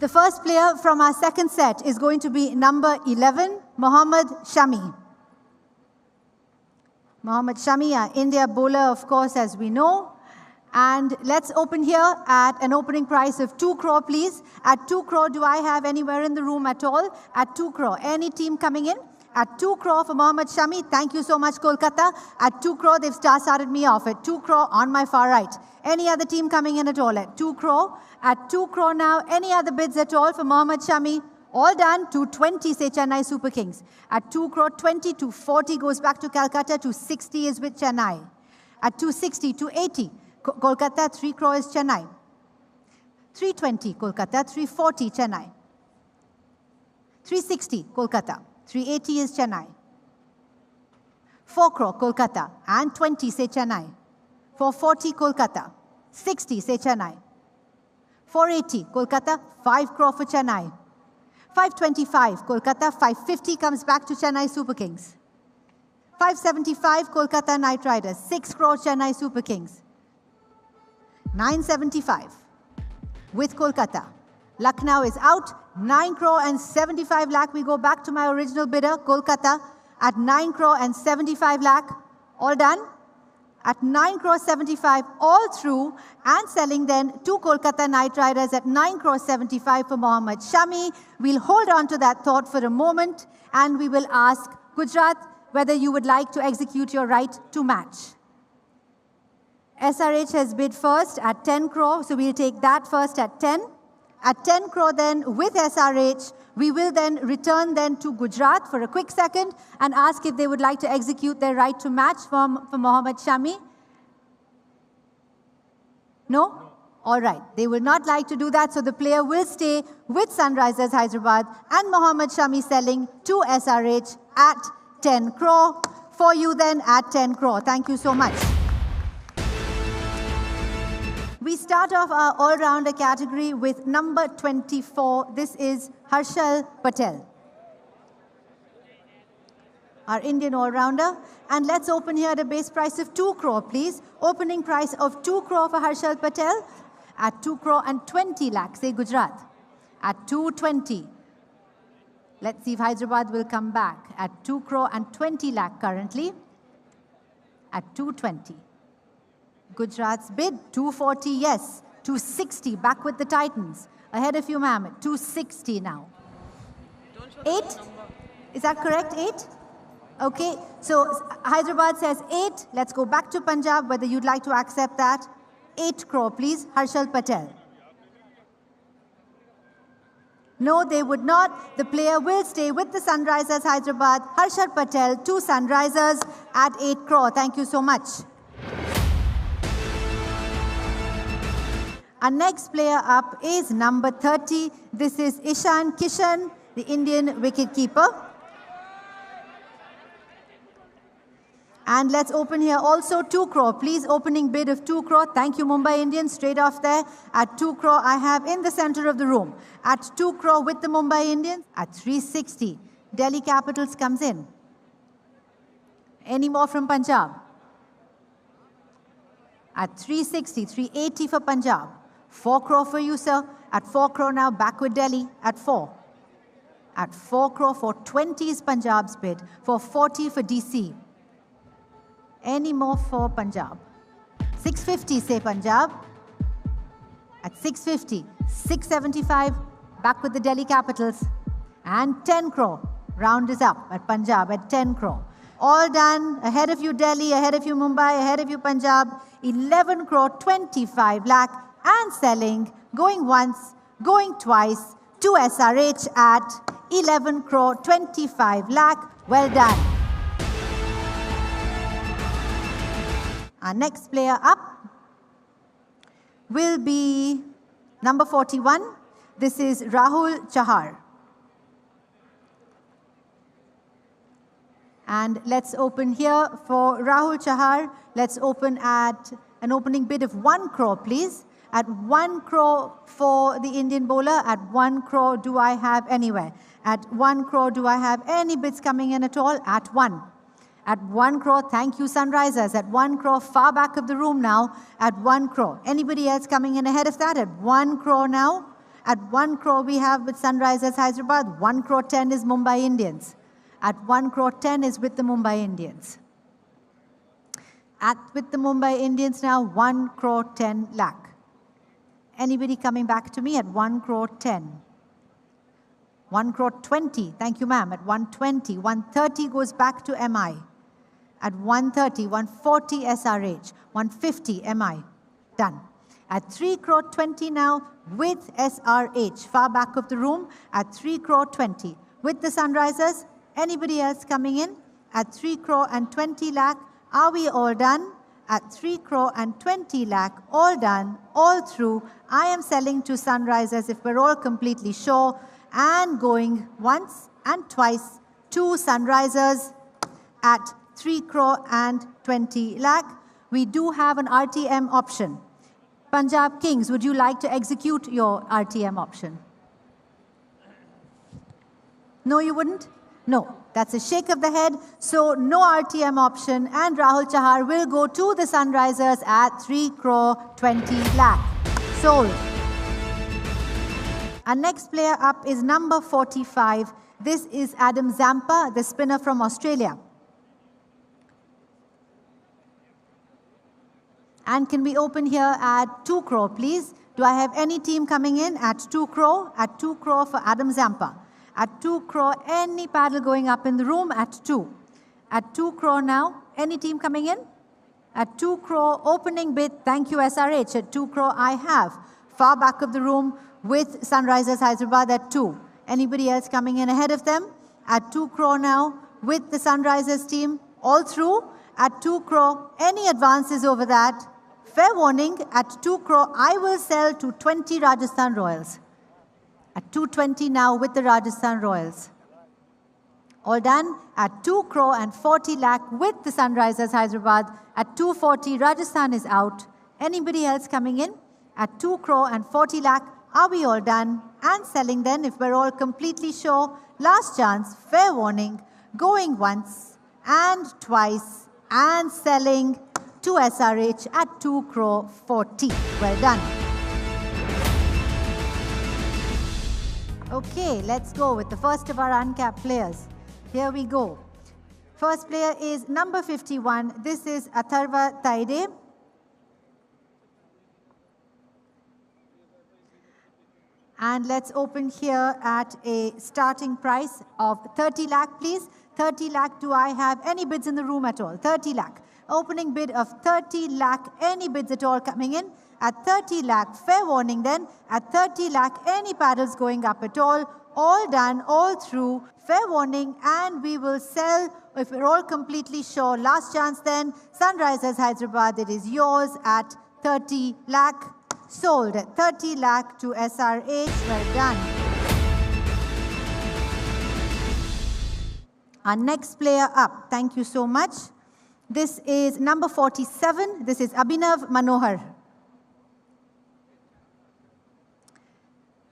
The first player from our second set is going to be number 11, Mohammad Shami. Mohammad Shami, our India bowler, of course, as we know. And let's open here at an opening price of 2 crore, please. At 2 crore, do I have anywhere in the room at all? At 2 crore. Any team coming in? At 2 crore for Mohammad Shami. Thank you so much, Kolkata. At 2 crore, they've started me off. At 2 crore on my far right. Any other team coming in at all? At 2 crore. At 2 crore now. Any other bids at all for Mohammad Shami? All done. 220 say Chennai Super Kings. At 2 crore 20, 240 goes back to Calcutta. 260 is with Chennai. At 260, 280. Kolkata, 3 crore is Chennai. 320, Kolkata, 340, Chennai. 360, Kolkata. 380 is Chennai. 4 crore, Kolkata. And 20 say Chennai. 440, Kolkata. 60 say Chennai. 480, Kolkata. 5 crore for Chennai. 525, Kolkata. 550 comes back to Chennai Super Kings. 575, Kolkata Knight Riders. 6 crore, Chennai Super Kings. 975 with Kolkata. Lucknow is out. 9 crore and 75 lakh. We go back to my original bidder, Kolkata, at 9 crore and 75 lakh. All done. At 9 crore 75, all through, and selling then to Kolkata Knight Riders at 9 crore 75 for Mohammad Shami. We'll hold on to that thought for a moment, and we will ask Gujarat whether you would like to execute your right to match. SRH has bid first at 10 crore, so we'll take that first at 10. At 10 crore then with SRH, we will then return then to Gujarat for a quick second and ask if they would like to execute their right to match for Mohammad Shami. No? All right. They will not like to do that, so the player will stay with Sunrisers Hyderabad and Mohammad Shami selling to SRH at 10 crore. For you then at 10 crore. Thank you so much. We start off our all-rounder category with number 24. This is Harshal Patel, our Indian all-rounder. And let's open here at a base price of 2 crore, please. Opening price of 2 crore for Harshal Patel. At 2 crore and 20 lakh, say Gujarat. At 220. Let's see if Hyderabad will come back. At 2 crore and 20 lakh currently. At 220. Gujarat's bid, 240, yes. 260, back with the Titans. Ahead of you, ma'am, at 260 now. 8? Is that correct, 8? Okay, so Hyderabad says 8. Let's go back to Punjab, whether you'd like to accept that. 8 crore, please, Harshal Patel. No, they would not. The player will stay with the Sunrisers Hyderabad. Harshal Patel to Sunrisers at 8 crore. Thank you so much. Our next player up is number 30. This is Ishan Kishan, the Indian wicketkeeper. And let's open here also 2 crore. Please, opening bid of 2 crore. Thank you, Mumbai Indians. Straight off there. At 2 crore, I have in the center of the room. At 2 crore with the Mumbai Indians. At 360, Delhi Capitals comes in. Any more from Punjab? At 360, 380 for Punjab. 4 crore for you, sir. At 4 crore now, back with Delhi at 4. At 4 crore, 420 is Punjab's bid. 440 for DC. Any more for Punjab? 650, say Punjab. At 650, 675, back with the Delhi Capitals. And 10 crore, round is up at Punjab at 10 crore. All done. Ahead of you, Delhi. Ahead of you, Mumbai. Ahead of you, Punjab. 11 crore, 25 lakh. And selling, going once, going twice, to SRH at 11 crore, 25 lakh. Well done. Our next player up will be number 41. This is Rahul Chahar. And let's open here for Rahul Chahar. Let's open at an opening bid of 1 crore, please. At 1 crore for the Indian bowler. At 1 crore, do I have anywhere? At 1 crore, do I have any bids coming in at all? At 1. At 1 crore, thank you, Sunrisers. At 1 crore, far back of the room now. At 1 crore. Anybody else coming in ahead of that? At 1 crore now. At 1 crore we have with Sunrisers Hyderabad. 1 crore 10 is Mumbai Indians. At 1 crore 10 is with the Mumbai Indians. With the Mumbai Indians now, 1 crore 10 lakh. Anybody coming back to me at 1 crore 10? 1 crore 20, thank you ma'am, at 120. 130 goes back to MI. At 130, 140 SRH, 150 MI. Done. At 3 crore 20 now with SRH, far back of the room, at 3 crore 20. With the Sunrisers, anybody else coming in? At 3 crore and 20 lakh, are we all done? At 3 crore and 20 lakh, all done, all through. I am selling to Sunrisers if we're all completely sure, and going once and twice to Sunrisers at 3 crore and 20 lakh. We do have an RTM option. Punjab Kings, would you like to execute your RTM option? No, you wouldn't? No, that's a shake of the head. So no RTM option, and Rahul Chahar will go to the Sunrisers at 3 crore 20 lakh. Sold. Our next player up is number 45. This is Adam Zampa, the spinner from Australia. And can we open here at 2 crore, please? Do I have any team coming in at 2 crore? At 2 crore for Adam Zampa. At 2 crore, any paddle going up in the room at 2. At 2 crore now, any team coming in? At 2 crore, opening bid, thank you SRH. At 2 crore, I have. Far back of the room with Sunrisers Hyderabad at 2. Anybody else coming in ahead of them? At 2 crore now with the Sunrisers team, all through. At 2 crore, any advances over that? Fair warning, at 2 crore, I will sell to 20 Rajasthan Royals. At 220 now with the Rajasthan Royals. All done at 2 crore and 40 lakh with the Sunrisers Hyderabad. At 240, Rajasthan is out. Anybody else coming in? At 2 crore and 40 lakh, are we all done? And selling then, if we're all completely sure. Last chance, fair warning, going once and twice and selling to SRH at 2 crore 40. Well done. Okay, let's go with the first of our uncapped players. Here we go. First player is number 51. This is Atharva Taide. And let's open here at a starting price of 30 lakh, please. 30 lakh, do I have any bids in the room at all? 30 lakh. Opening bid of 30 lakh, any bids at all coming in? At 30 lakh, fair warning then. At 30 lakh, any paddles going up at all done, all through, fair warning, and we will sell if we're all completely sure. Last chance then, Sunrisers Hyderabad, it is yours at 30 lakh. Sold at 30 lakh to SRH. Well done. Our next player up, thank you so much. This is number 47. This is Abhinav Manohar.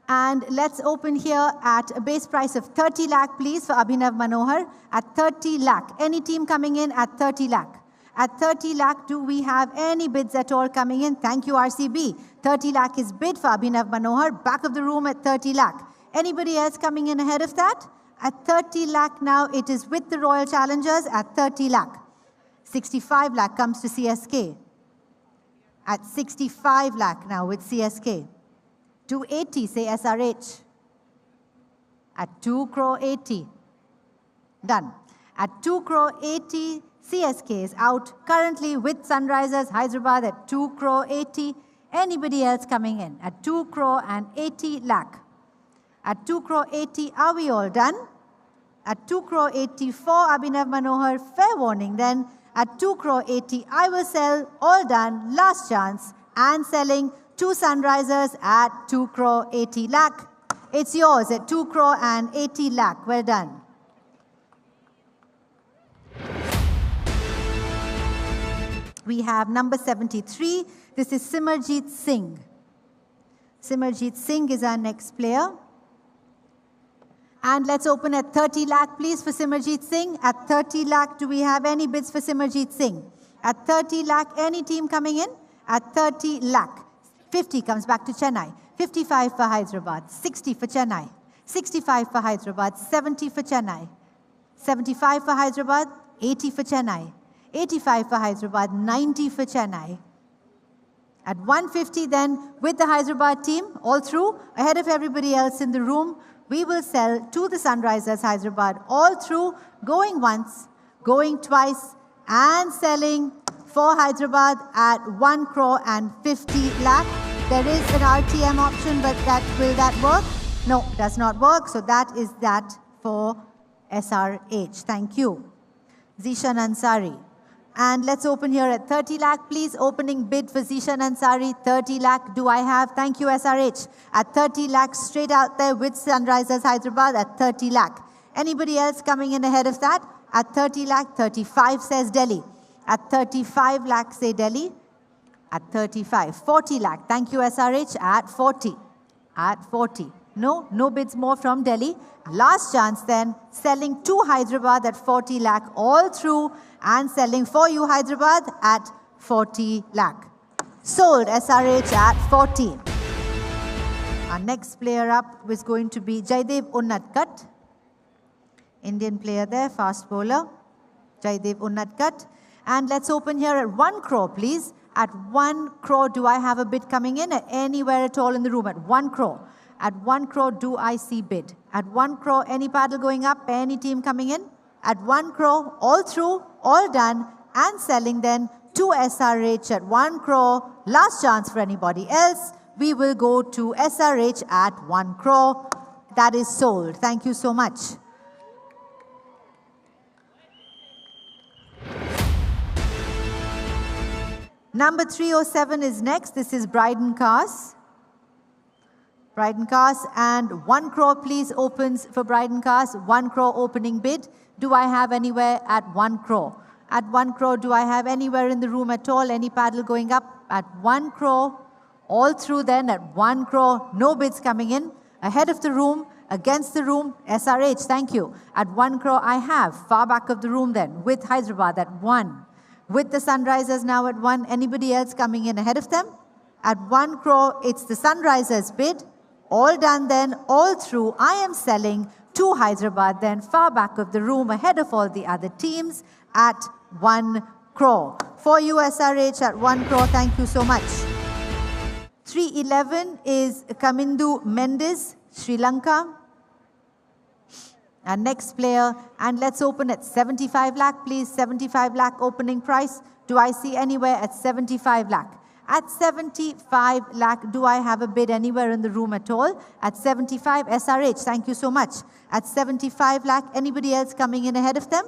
And let's open here at a base price of 30 lakh, please, for Abhinav Manohar. At 30 lakh. Any team coming in at 30 lakh? At 30 lakh, do we have any bids at all coming in? Thank you, RCB. 30 lakh is bid for Abhinav Manohar. Back of the room at 30 lakh. Anybody else coming in ahead of that? At 30 lakh now, it is with the Royal Challengers at 30 lakh. 65 lakh comes to CSK. At 65 lakh now with CSK. 280, say SRH. At 2 crore 80. Done. At 2 crore 80, CSK is out. Currently with Sunrisers Hyderabad at 2 crore 80. Anybody else coming in? At 2 crore and 80 lakh. At 2 crore 80, are we all done? At 2 crore 80 for Abhinav Manohar, fair warning then. At 2 crore 80, I will sell, all done, last chance, and selling to Sunrisers at 2 crore 80 lakh. It's yours at 2 crore and 80 lakh. Well done. We have number 73. This is Simarjeet Singh. Simarjeet Singh is our next player. And let's open at 30 lakh, please, for Simarjeet Singh. At 30 lakh, do we have any bids for Simarjeet Singh? At 30 lakh, any team coming in? At 30 lakh. 50 comes back to Chennai. 55 for Hyderabad, 60 for Chennai, 65 for Hyderabad, 70 for Chennai, 75 for Hyderabad, 80 for Chennai, 85 for Hyderabad, 90 for Chennai. At 150 then, with the Hyderabad team, all through, ahead of everybody else in the room, we will sell to the Sunrisers Hyderabad, all through, going once, going twice, and selling for Hyderabad at 1 crore and 50 lakh. There is an RTM option, but will that work? No, does not work. So that is that for SRH. Thank you. Zishan Ansari. And let's open here at 30 lakh, please. Opening bid for Zishan Ansari, 30 lakh. Do I have? Thank you, SRH. At 30 lakh, straight out there with Sunrisers Hyderabad at 30 lakh. Anybody else coming in ahead of that? At 30 lakh, 35 says Delhi. At 35 lakh, say Delhi. At 35, 40 lakh. Thank you, SRH. At 40. At 40. No bids more from Delhi. Last chance then, selling to Hyderabad at 40 lakh all through and selling for you Hyderabad at 40 lakh. Sold SRH at 40. Our next player up was going to be Jaidev Unnatkat. Indian player there, fast bowler. Jaidev Unnatkat. And let's open here at 1 crore, please. At 1 crore, do I have a bid coming in? Anywhere at all in the room at 1 crore. At 1 crore, do I see bid? At 1 crore, any paddle going up, any team coming in? At 1 crore, all through, all done, and selling then to SRH at 1 crore. Last chance for anybody else. We will go to SRH at 1 crore. That is sold. Thank you so much. Number 307 is next. This is Bryden Cars. Bryden Cars, and 1 crore please opens for Bryden Cars. 1 crore opening bid. Do I have anywhere at 1 crore? At 1 crore, do I have anywhere in the room at all? Any paddle going up? At 1 crore, all through then at 1 crore, no bids coming in. Ahead of the room, against the room, SRH, thank you. At 1 crore I have, far back of the room then, with Hyderabad at 1. With the Sunrisers now at 1, anybody else coming in ahead of them? At 1 crore, it's the Sunrisers bid. All done then, all through, I am selling to Hyderabad then, far back of the room, ahead of all the other teams at 1 crore. For you, SRH at 1 crore, thank you so much. 311 is Kamindu Mendes, Sri Lanka. Our next player, and let's open at 75 lakh, please. 75 lakh opening price. Do I see anywhere at 75 lakh? At 75 lakh, do I have a bid anywhere in the room at all? At 75, SRH, thank you so much. At 75 lakh, anybody else coming in ahead of them?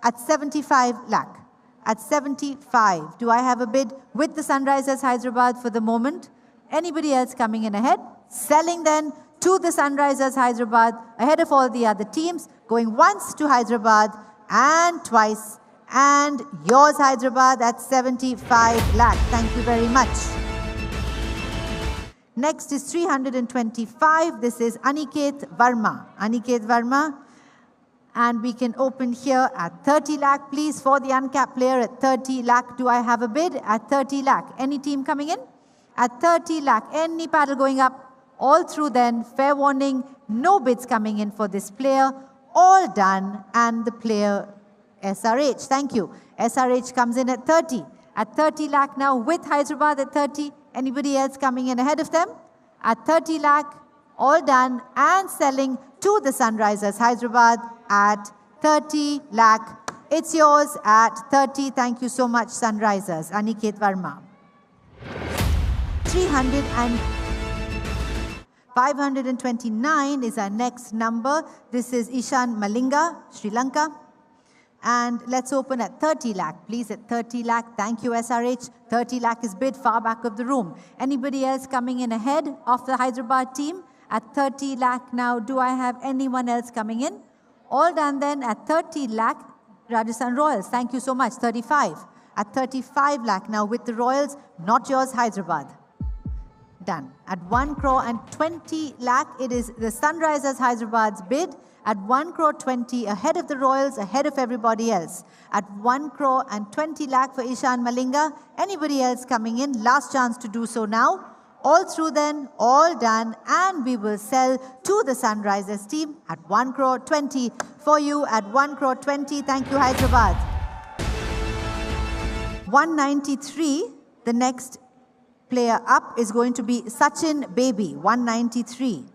At 75 lakh. At 75, do I have a bid with the Sunrisers Hyderabad for the moment? Anybody else coming in ahead? Selling then to the Sunrisers Hyderabad, ahead of all the other teams, going once to Hyderabad and twice. And yours, Hyderabad, at 75 lakh. Thank you very much. Next is 325. This is Aniket Verma. Aniket Verma. And we can open here at 30 lakh, please, for the uncapped player at 30 lakh. Do I have a bid? At 30 lakh. Any team coming in? At 30 lakh. Any paddle going up? All through then. Fair warning. No bids coming in for this player. All done. And the player SRH, thank you. SRH comes in at 30. At 30 lakh now with Hyderabad at 30. Anybody else coming in ahead of them? At 30 lakh, all done and selling to the Sunrisers Hyderabad at 30 lakh. It's yours at 30. Thank you so much, Sunrisers. Aniket Verma. 529 is our next number. This is Ishan Malinga, Sri Lanka. And let's open at 30 lakh, please, at 30 lakh. Thank you, SRH. 30 lakh is bid far back of the room. Anybody else coming in ahead of the Hyderabad team? At 30 lakh now, do I have anyone else coming in? All done then at 30 lakh, Rajasthan Royals. Thank you so much. 35. At 35 lakh now with the Royals, not yours, Hyderabad. Done. At 1 crore and 20 lakh, it is the Sunrisers Hyderabad's bid. At 1 crore 20, ahead of the Royals, ahead of everybody else. At 1 crore and 20 lakh for Ishan Malinga. Anybody else coming in? Last chance to do so now. All through then, all done, and we will sell to the Sunrisers team at 1 crore 20 for you at 1 crore 20. Thank you, Hyderabad. 193, the next player up is going to be Sachin Baby, 193.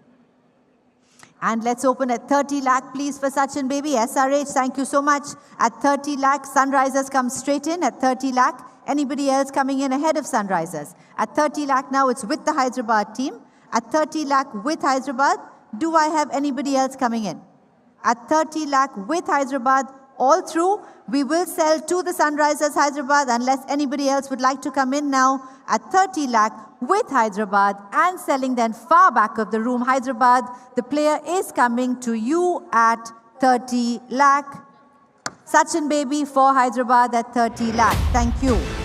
And let's open at 30 lakh, please, for Sachin Baby. SRH, thank you so much. At 30 lakh, Sunrisers come straight in at 30 lakh. Anybody else coming in ahead of Sunrisers? At 30 lakh now, it's with the Hyderabad team. At 30 lakh with Hyderabad, do I have anybody else coming in? At 30 lakh with Hyderabad, all through, we will sell to the Sunrisers Hyderabad unless anybody else would like to come in now. At 30 lakh with Hyderabad and selling then far back of the room, Hyderabad, the player is coming to you at 30 lakh. Sachin Baby for Hyderabad at 30 lakh. Thank you.